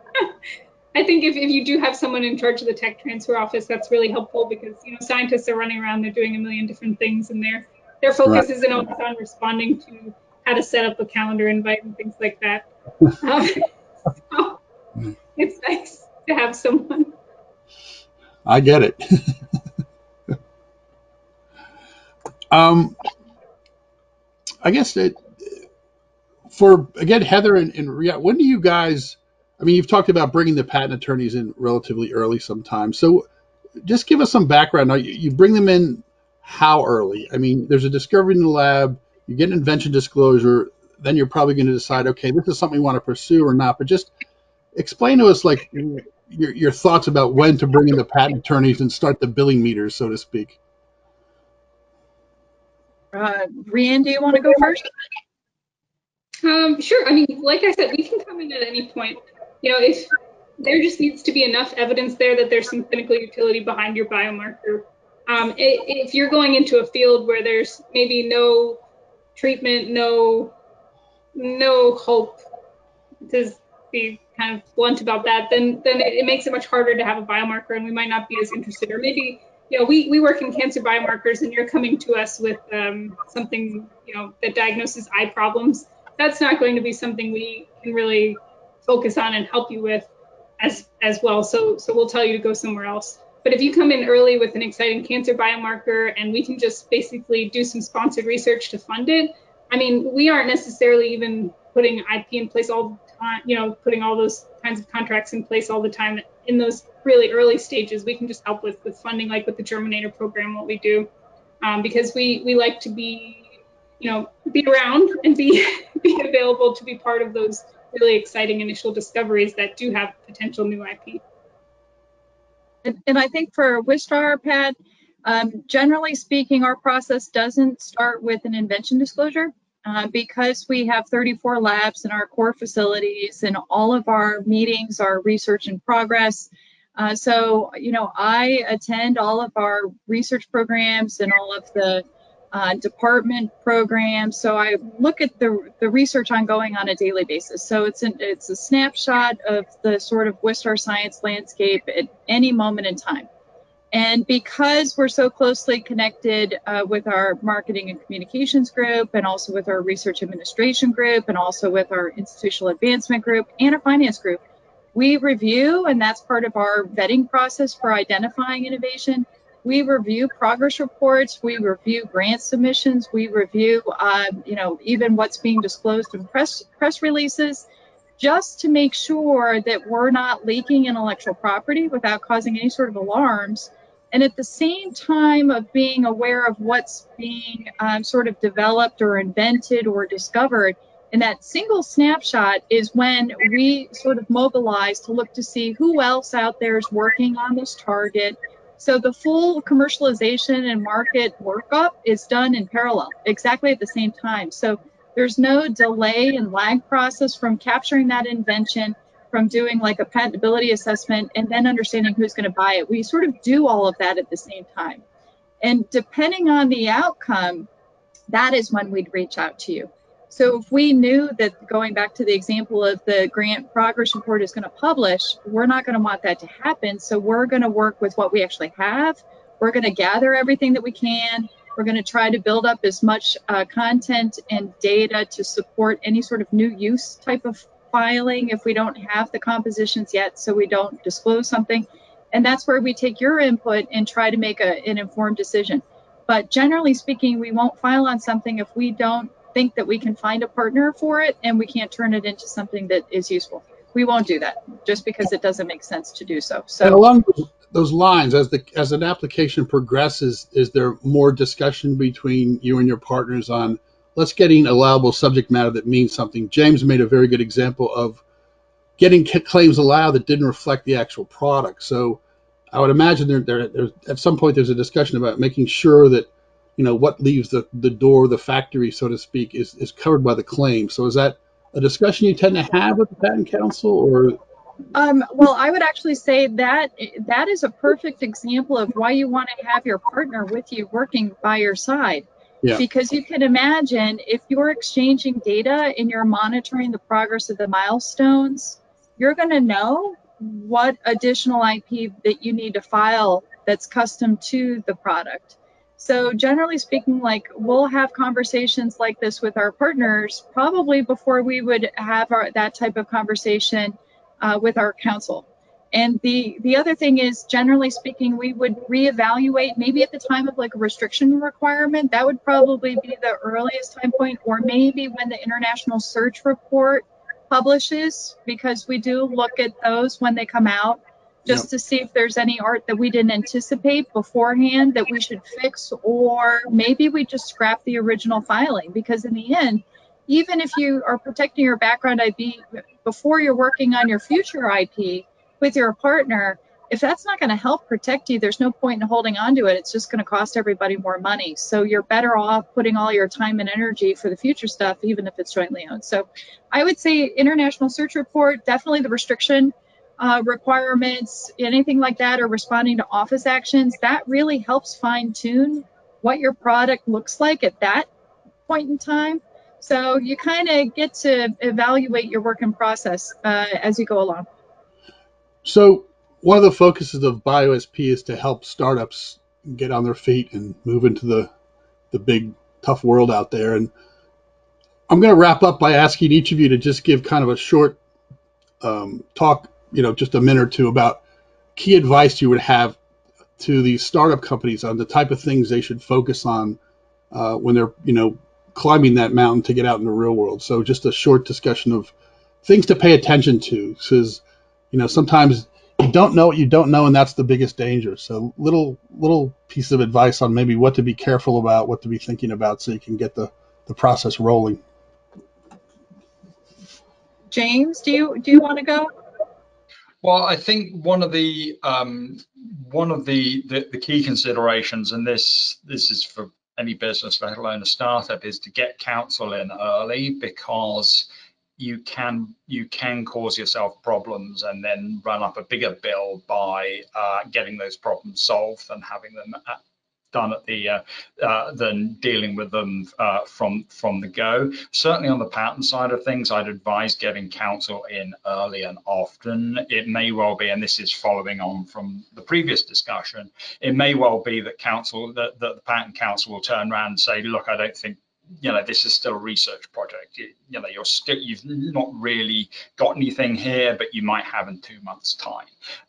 I think if you do have someone in charge of the tech transfer office, that's really helpful, because scientists are running around, they're doing a million different things, and their focus isn't always on responding to how to set up a calendar invite and things like that. So it's nice to have someone. I get it. I guess that again, Heather and Rianne, when do you guys, you've talked about bringing the patent attorneys in relatively early sometimes. So just give us some background. Now, you bring them in how early? There's a discovery in the lab, you get an invention disclosure, then you're probably going to decide, okay, this is something we want to pursue or not. But just explain to us, like, your thoughts about when to bring in the patent attorneys and start the billing meters, so to speak. Rianne, do you want to go first? Sure. Like I said, we can come in at any point. If there just needs to be enough evidence there that there's some clinical utility behind your biomarker. If you're going into a field where there's maybe no treatment, no hope, to be kind of blunt about that, then it makes it much harder to have a biomarker, and we might not be as interested. Or maybe we work in cancer biomarkers, and you're coming to us with something, that diagnoses eye problems. That's not going to be something we can really focus on and help you with as well. So we'll tell you to go somewhere else. But if you come in early with an exciting cancer biomarker and we can just basically do some sponsored research to fund it, I mean, we aren't necessarily even putting IP in place all the time, putting all those kinds of contracts in place all the time. In those really early stages, we can just help with funding, like with the Germinator program, what we do, because we like to be around and be available to be part of those really exciting initial discoveries that do have potential new IP. And I think for Wistar, Pat, generally speaking, our process doesn't start with an invention disclosure because we have 34 labs in our core facilities and all of our meetings are research in progress. So, I attend all of our research programs and all of the department programs. So I look at the research ongoing on a daily basis. So it's a snapshot of the sort of Wistar science landscape at any moment in time. And because we're so closely connected with our marketing and communications group, and also with our research administration group, and also with our institutional advancement group and our finance group, we review, and that's part of our vetting process for identifying innovation. We review progress reports, we review grant submissions, we review, even what's being disclosed in press releases, just to make sure that we're not leaking intellectual property without causing any sort of alarms. And at the same time of being aware of what's being sort of developed or invented or discovered, in that single snapshot is when we sort of mobilize to look to see who else out there is working on this target. So the full commercialization and market workup is done in parallel, exactly at the same time. So there's no delay and lag process from capturing that invention, from doing like a patentability assessment, and then understanding who's going to buy it. We sort of do all of that at the same time. And depending on the outcome, that is when we'd reach out to you. So if we knew that, going back to the example of the grant progress report is going to publish, we're not going to want that to happen. So we're going to work with what we actually have. We're going to gather everything that we can. We're going to try to build up as much content and data to support any sort of new use type of filing if we don't have the compositions yet, so we don't disclose something. And that's where we take your input and try to make an informed decision. But generally speaking, we won't file on something if we don't think that we can find a partner for it and we can't turn it into something that is useful. We won't do that just because it doesn't make sense to do so. And along those lines, as an application progresses, is there more discussion between you and your partners on let's getting allowable subject matter that means something? James made a very good example of getting claims allowed that didn't reflect the actual product. So I would imagine there at some point there's a discussion about making sure that what leaves the door, the factory, so to speak, is covered by the claim. So is that a discussion you tend to have with the Patent Council, or? Well, I would actually say that is a perfect example of why you want to have your partner with you working by your side. Yeah. Because you can imagine if you're exchanging data and you're monitoring the progress of the milestones, you're going to know what additional IP that you need to file that's custom to the product. So generally speaking, like, we'll have conversations like this with our partners probably before we would have that type of conversation with our counsel. And the other thing is, generally speaking, we would reevaluate maybe at the time of like a restriction requirement. That would probably be the earliest time point, or maybe when the international search report publishes, because we do look at those when they come out, just to see if there's any art that we didn't anticipate beforehand that we should fix, or maybe we just scrap the original filing. Because in the end, even if you are protecting your background IP before you're working on your future IP with your partner, if that's not going to help protect you, there's no point in holding on to it. It's just going to cost everybody more money. So you're better off putting all your time and energy for the future stuff, even if it's jointly owned. So I would say international search report, definitely the restriction requirements, anything like that, or responding to office actions, that really helps fine tune what your product looks like at that point in time. So you kind of get to evaluate your work in process as you go along. So one of the focuses of BioSP is to help startups get on their feet and move into the big tough world out there. And I'm going to wrap up by asking each of you to just give kind of a short talk, just a minute or two about key advice you would have to these startup companies on the type of things they should focus on when they're, climbing that mountain to get out in the real world. So just a short discussion of things to pay attention to, because, sometimes you don't know what you don't know, and that's the biggest danger. So little piece of advice on maybe what to be careful about, what to be thinking about, so you can get the process rolling. James, do you want to go? Well, I think one of the key considerations, and this is for any business, let alone a startup, is to get counsel in early, because you can cause yourself problems and then run up a bigger bill by getting those problems solved and having them done at the than dealing with them from the go. Certainly on the patent side of things, I'd advise getting counsel in early and often. It may well be, and this is following on from the previous discussion, it may well be that the patent counsel will turn around and say, look, I don't think this is still a research project. You've not really got anything here, but you might have in 2 months' time.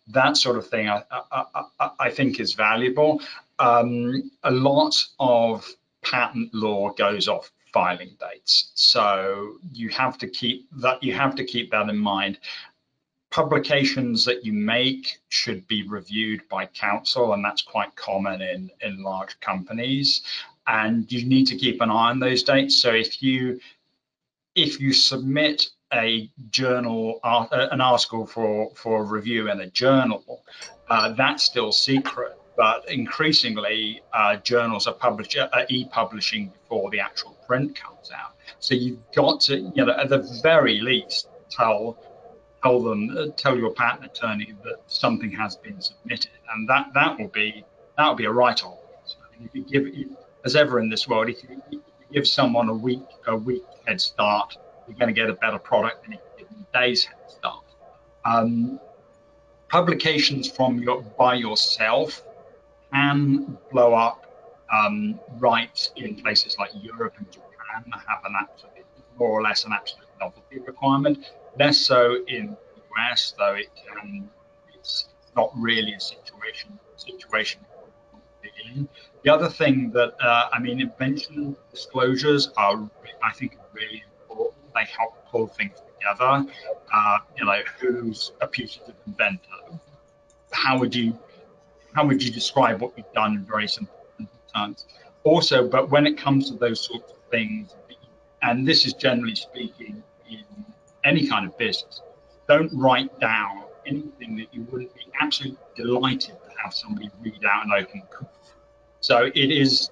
That sort of thing I think is valuable. A lot of patent law goes off filing dates, so you have to keep that in mind. Publications that you make should be reviewed by counsel, and that's quite common in large companies. And you need to keep an eye on those dates. So if you submit a journal, an article for review in a journal, that's still secret. But increasingly, journals are e-publishing before the actual print comes out. So you've got to, at the very least, tell your patent attorney that something has been submitted, and that will be a write-off. So if you give, as ever in this world, if you give someone a week head start, you're going to get a better product than if you give them a day's head start. Publications by yourself can blow up rights in places like Europe and Japan that have more or less an absolute novelty requirement. Less so in the US, though it's not really a situation. The other thing that invention disclosures are, I think, really important. They help pull things together. Who's a putative inventor? How would you describe what you've done in very simple terms? Also, but when it comes to those sorts of things, and this is generally speaking in any kind of business, don't write down anything that you wouldn't be absolutely delighted to have somebody read out in open court. So it is,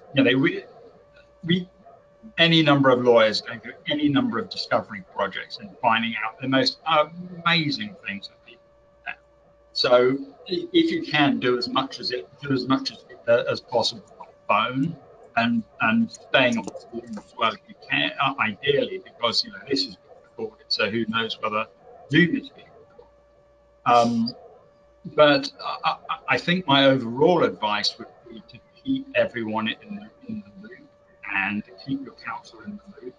any number of lawyers going through any number of discovery projects and finding out the most amazing things that people do. So if you can, do as much as possible on phone, and staying on Zoom as well if you can, ideally, because this is being recorded, so who knows whether Zoom is being recorded. But I think my overall advice would be to keep everyone in the loop, and to keep your counsel in the loop,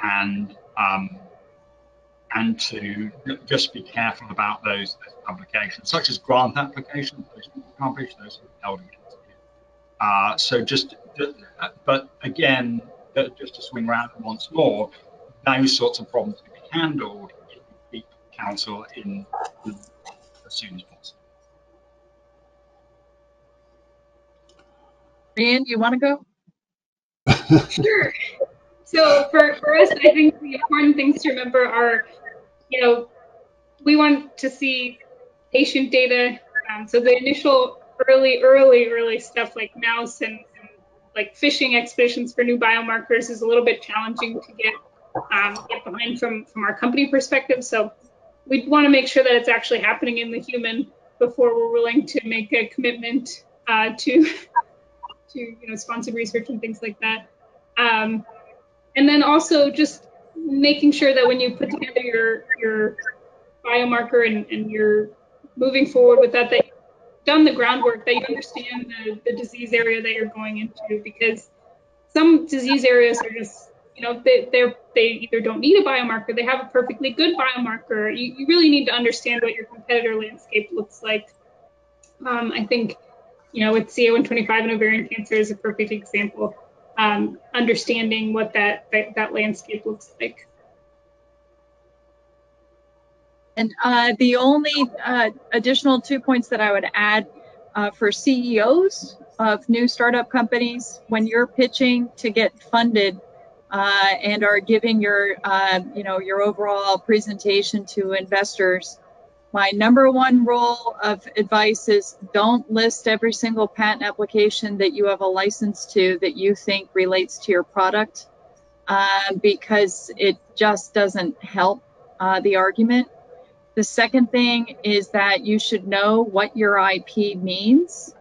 and to just be careful about those publications, such as grant applications, those who publish, those who are held against you. But again, just to swing around once more, those sorts of problems can be handled if you keep counsel in as soon as possible. Rianne, do you want to go? Sure. So for us, I think the important things to remember are, we want to see patient data. So the initial early stuff like mouse and like fishing expeditions for new biomarkers is a little bit challenging to get behind from our company perspective. So we want to make sure that it's actually happening in the human before we're willing to make a commitment to sponsored research and things like that. And then also just making sure that when you put together your biomarker and you're moving forward with that done the groundwork, that you understand the disease area that you're going into, because some disease areas are just, you know, they either don't need a biomarker, they have a perfectly good biomarker. You really need to understand what your competitor landscape looks like. I think, you know, with CA125 and ovarian cancer is a perfect example. Understanding what that landscape looks like. And the only additional 2 points that I would add for CEOs of new startup companies, when you're pitching to get funded and are giving your, you know, your overall presentation to investors, my number one rule of advice is don't list every single patent application that you have a license to that you think relates to your product, because it just doesn't help the argument. The second thing is that you should know what your IP means.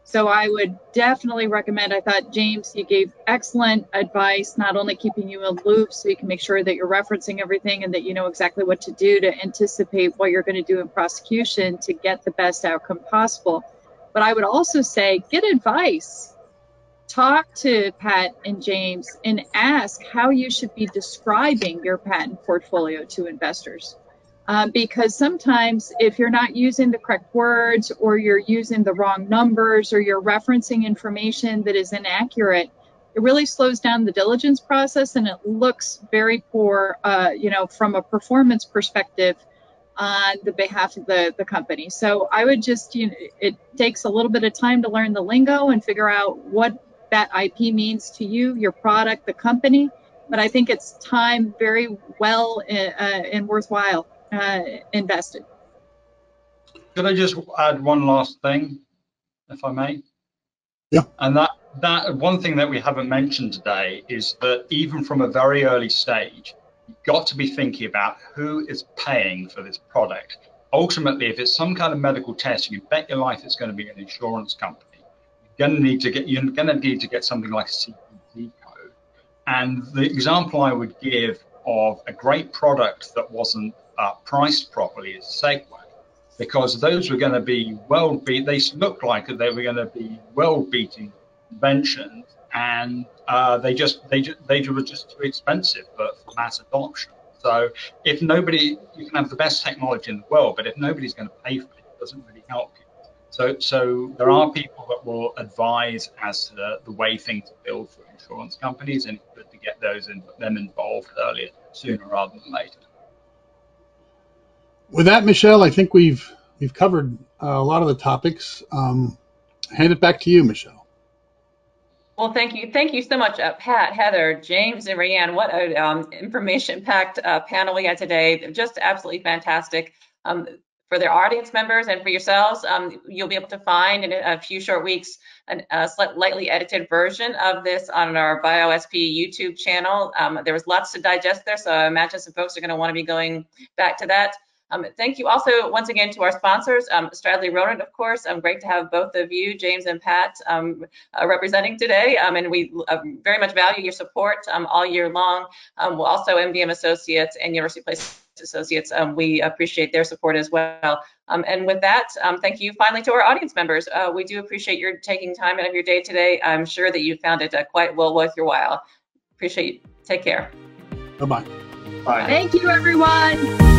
So I would definitely recommend, I thought, James, you gave excellent advice, not only keeping you in loop so you can make sure that you're referencing everything and that you know exactly what to do to anticipate what you're going to do in prosecution to get the best outcome possible. But I would also say, get advice. Talk to Pat and James and ask how you should be describing your patent portfolio to investors. Because sometimes if you're not using the correct words, or you're using the wrong numbers, or you're referencing information that is inaccurate, it really slows down the diligence process and it looks very poor, you know, from a performance perspective on the behalf of the company. So I would just, you know, it takes a little bit of time to learn the lingo and figure out what that IP means to you, your product, the company. But I think it's time very well and worthwhile invested. Could I just add one last thing, if I may? Yeah. And that one thing that we haven't mentioned today is that even from a very early stage, you've got to be thinking about who is paying for this product. Ultimately, if it's some kind of medical test, you bet your life it's going to be an insurance company. You're going to need to get something like a CPT code. And the example I would give of a great product that wasn't priced properly is Segway, because those were going to be they looked like they were going to be well-beating conventions, and they were just too expensive for mass adoption. So if nobody, you can have the best technology in the world, but if nobody's going to pay for it, it doesn't really help you. So there are people that will advise as to the way things are built for insurance companies, and it's good to get them involved earlier, sooner rather than later. With that, Michelle, I think we've covered a lot of the topics. Hand it back to you, Michelle. Well, thank you so much, Pat, Heather, James, and Rianne. What an information-packed panel we had today. Just absolutely fantastic. For their audience members and for yourselves, you'll be able to find in a few short weeks a slightly edited version of this on our BioSP YouTube channel. There was lots to digest there, so I imagine some folks are going to want to be going back to that. Thank you also once again to our sponsors, Stradley, Ronon, of course. Great to have both of you, James and Pat, representing today, and we very much value your support all year long. We'll also MDM Associates and University Place Associates, we appreciate their support as well. And with that, thank you finally to our audience members. We do appreciate your taking time out of your day today. I'm sure that you found it quite well worth your while. Appreciate you. Take care. Bye-bye. Bye. Thank you, everyone.